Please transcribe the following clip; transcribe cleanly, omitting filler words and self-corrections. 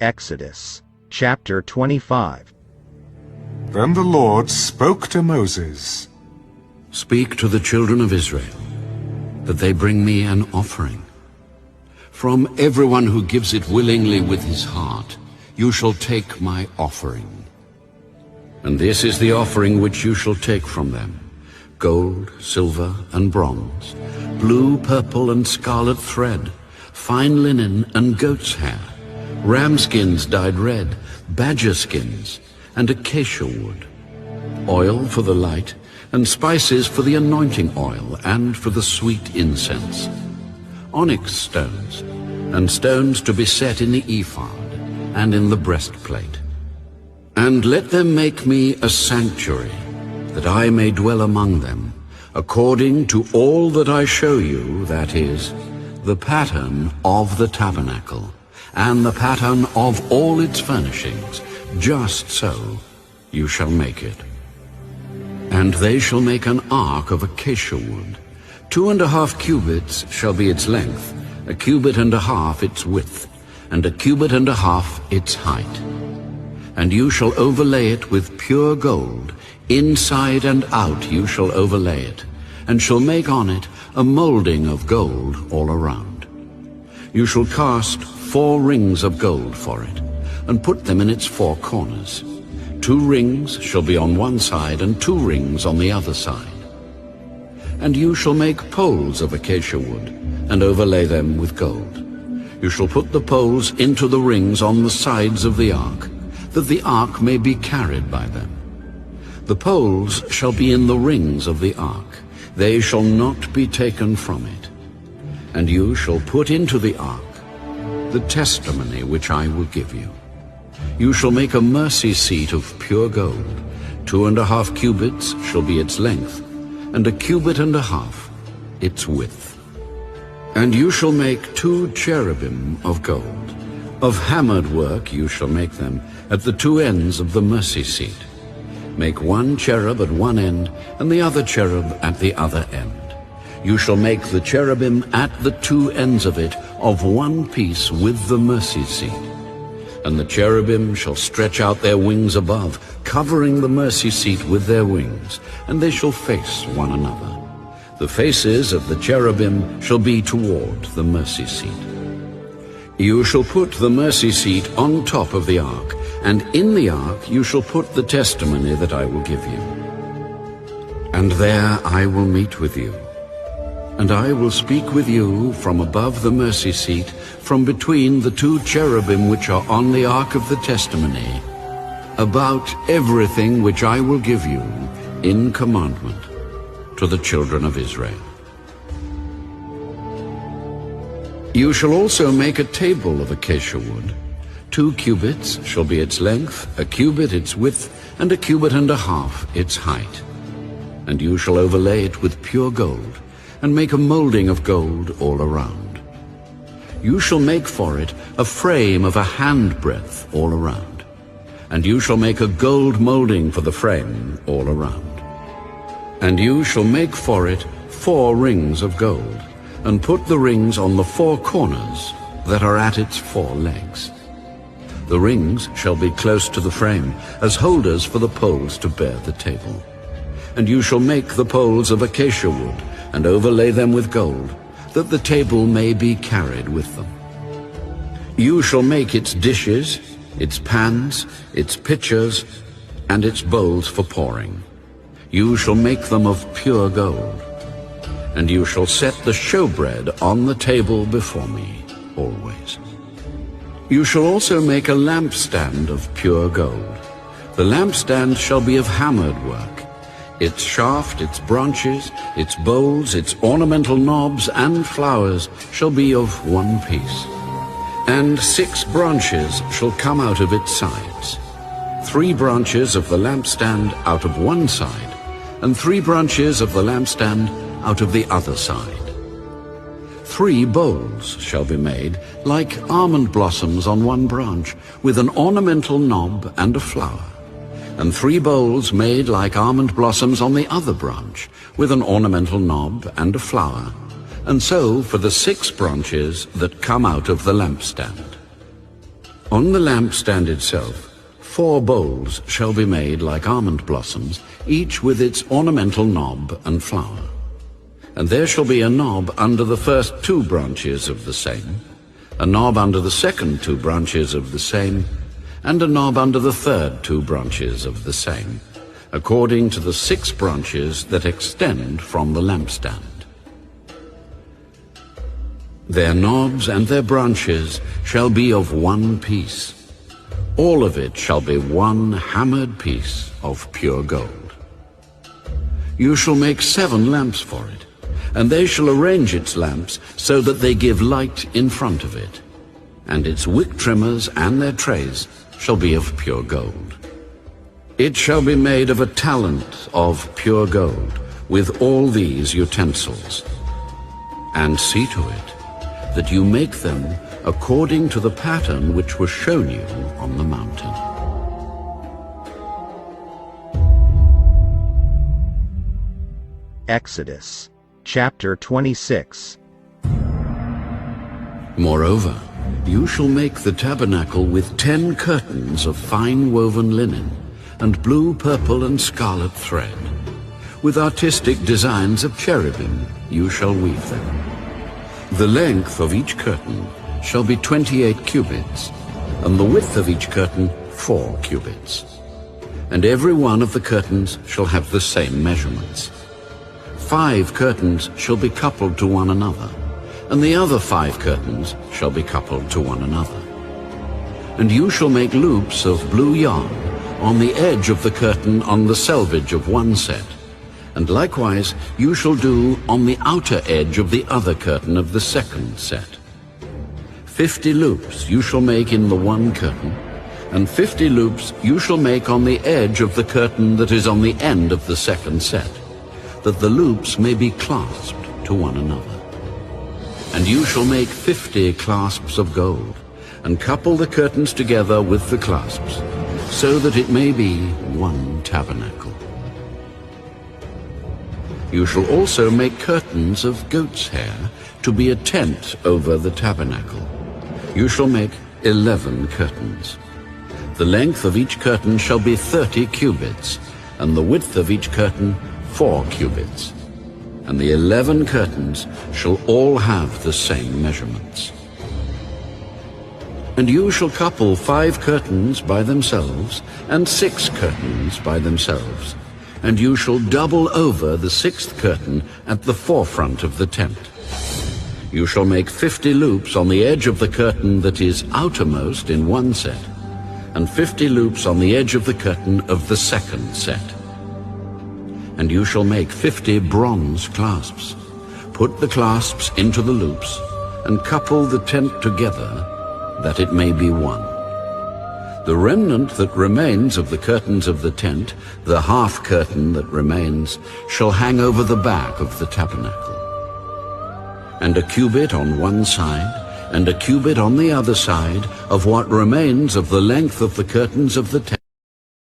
Exodus, chapter 25. Then the Lord spoke to Moses. Speak to the children of Israel, that they bring me an offering. From everyone who gives it willingly with his heart, you shall take my offering. And this is the offering which you shall take from them: gold, silver, and bronze, blue, purple, and scarlet thread, fine linen and goat's hair, ram skins dyed red, badger skins, and acacia wood, oil for the light, and spices for the anointing oil and for the sweet incense, onyx stones, and stones to be set in the ephod and in the breastplate. And let them make me a sanctuary, that I may dwell among them, according to all that I show you, that is, the pattern of the tabernacle, and the pattern of all its furnishings, just so you shall make it. And they shall make an ark of acacia wood. 2.5 cubits shall be its length, 1.5 cubits its width, and 1.5 cubits its height. And you shall overlay it with pure gold, inside and out you shall overlay it, and shall make on it a molding of gold all around. You shall cast 4 rings of gold for it, and put them in its 4 corners. 2 rings shall be on one side, and 2 rings on the other side. And you shall make poles of acacia wood, and overlay them with gold. You shall put the poles into the rings on the sides of the ark, that the ark may be carried by them. The poles shall be in the rings of the ark, they shall not be taken from it. And you shall put into the ark the testimony which I will give you. You shall make a mercy seat of pure gold. 2.5 cubits shall be its length, and 1.5 cubits its width. And you shall make 2 cherubim of gold. Of hammered work you shall make them at the 2 ends of the mercy seat. Make 1 cherub at one end, and the other cherub at the other end. You shall make the cherubim at the 2 ends of it of one piece with the mercy seat. And the cherubim shall stretch out their wings above, covering the mercy seat with their wings, and they shall face one another. The faces of the cherubim shall be toward the mercy seat. You shall put the mercy seat on top of the ark, and in the ark you shall put the testimony that I will give you. And there I will meet with you, and I will speak with you from above the mercy seat, from between the 2 cherubim which are on the ark of the testimony, about everything which I will give you in commandment to the children of Israel. You shall also make a table of acacia wood. 2 cubits shall be its length, 1 cubit its width, and 1.5 cubits its height. And you shall overlay it with pure gold, and make a molding of gold all around. You shall make for it a frame of 1 handbreadth all around. And you shall make a gold molding for the frame all around. And you shall make for it 4 rings of gold, and put the rings on the 4 corners that are at its 4 legs. The rings shall be close to the frame, as holders for the poles to bear the table. And you shall make the poles of acacia wood, and overlay them with gold, that the table may be carried with them. You shall make its dishes, its pans, its pitchers, and its bowls for pouring. You shall make them of pure gold. And you shall set the showbread on the table before me always. You shall also make a lampstand of pure gold. The lampstand shall be of hammered work. Its shaft, its branches, its bowls, its ornamental knobs and flowers shall be of one piece. And 6 branches shall come out of its sides. 3 branches of the lampstand out of one side, and 3 branches of the lampstand out of the other side. 3 bowls shall be made like almond blossoms on one branch, with an ornamental knob and a flower. And 3 bowls made like almond blossoms on the other branch, with an ornamental knob and a flower. And so for the 6 branches that come out of the lampstand. On the lampstand itself, 4 bowls shall be made like almond blossoms, each with its ornamental knob and flower. And there shall be a knob under the first 2 branches of the same, a knob under the second 2 branches of the same, and a knob under the third 2 branches of the same, according to the 6 branches that extend from the lampstand. Their knobs and their branches shall be of one piece. All of it shall be one hammered piece of pure gold. You shall make 7 lamps for it, and they shall arrange its lamps so that they give light in front of it. And its wick trimmers and their trays shall be of pure gold. It shall be made of a talent of pure gold, with all these utensils. And see to it that you make them according to the pattern which was shown you on the mountain. Exodus chapter 26. Moreover, you shall make the tabernacle with 10 curtains of fine woven linen, and blue, purple, and scarlet thread. With artistic designs of cherubim you shall weave them. The length of each curtain shall be 28 cubits, and the width of each curtain 4 cubits. And every one of the curtains shall have the same measurements. 5 curtains shall be coupled to one another, and the other 5 curtains shall be coupled to one another. And you shall make loops of blue yarn on the edge of the curtain on the selvage of one set, and likewise you shall do on the outer edge of the other curtain of the second set. 50 loops you shall make in the one curtain, and 50 loops you shall make on the edge of the curtain that is on the end of the second set, that the loops may be clasped to one another. And you shall make 50 clasps of gold, and couple the curtains together with the clasps, so that it may be one tabernacle. You shall also make curtains of goat's hair to be a tent over the tabernacle. You shall make 11 curtains. The length of each curtain shall be 30 cubits, and the width of each curtain 4 cubits. And the 11 curtains shall all have the same measurements. And you shall couple 5 curtains by themselves, and 6 curtains by themselves. And you shall double over the 6th curtain at the forefront of the tent. You shall make 50 loops on the edge of the curtain that is outermost in one set, and 50 loops on the edge of the curtain of the second set. And you shall make 50 bronze clasps. Put the clasps into the loops, and couple the tent together, that it may be one. The remnant that remains of the curtains of the tent, the half curtain that remains, shall hang over the back of the tabernacle. And a cubit on one side, and a cubit on the other side, of what remains of the length of the curtains of the tent,